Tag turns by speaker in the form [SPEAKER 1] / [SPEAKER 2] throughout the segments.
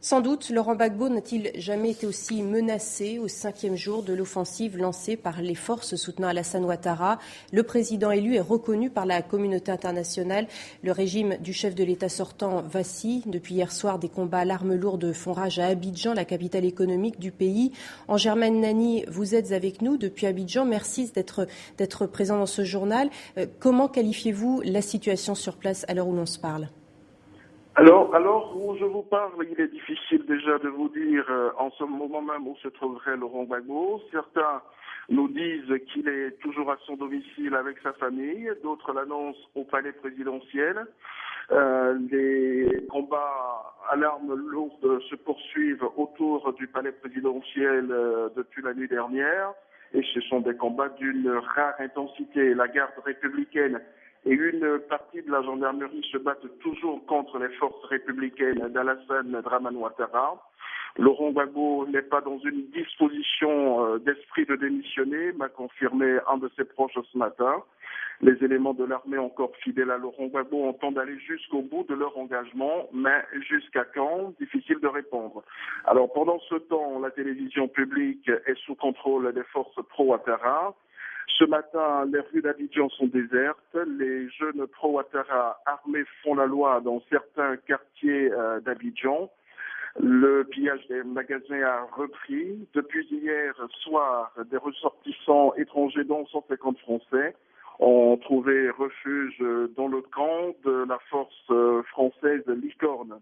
[SPEAKER 1] Sans doute, Laurent Gbagbo n'a-t-il jamais été aussi menacé au 5e jour de l'offensive lancée par les forces soutenant Alassane Ouattara. Le président élu est reconnu par la communauté internationale. Le régime du chef de l'État sortant vacille. Depuis hier soir, des combats à l'arme lourde font rage à Abidjan, la capitale économique du pays. Angermaine Nani, vous êtes avec nous depuis Abidjan. Merci d'être présent dans ce journal. Comment qualifiez-vous la situation sur place à l'heure où l'on se parle ?
[SPEAKER 2] Alors où je vous parle, il est difficile déjà de vous dire en ce moment même où se trouverait Laurent Gbagbo. Certains nous disent qu'il est toujours à son domicile avec sa famille, d'autres l'annoncent au palais présidentiel. Les combats à l'arme lourde se poursuivent autour du palais présidentiel depuis la nuit dernière et ce sont des combats d'une rare intensité. La garde républicaine et une partie de la gendarmerie se battent toujours contre les forces républicaines d'Alassane Dramane Ouattara. Laurent Gbagbo n'est pas dans une disposition d'esprit de démissionner, m'a confirmé un de ses proches ce matin. Les éléments de l'armée encore fidèles à Laurent Gbagbo entendent aller jusqu'au bout de leur engagement, mais jusqu'à quand? Difficile de répondre. Alors pendant ce temps, la télévision publique est sous contrôle des forces pro-Ouattara. Ce matin, les rues d'Abidjan sont désertes. Les jeunes pro-Ouattara armés font la loi dans certains quartiers d'Abidjan. Le pillage des magasins a repris. Depuis hier soir, des ressortissants étrangers, dont 150 Français, ont trouvé refuge dans le camp de la force française Licorne.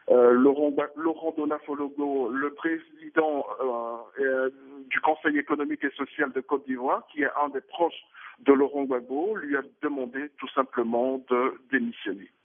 [SPEAKER 2] Laurent Donafologo, le président du Conseil économique et social de Côte d'Ivoire, qui est un des proches de Laurent Gbagbo, lui a demandé tout simplement de démissionner.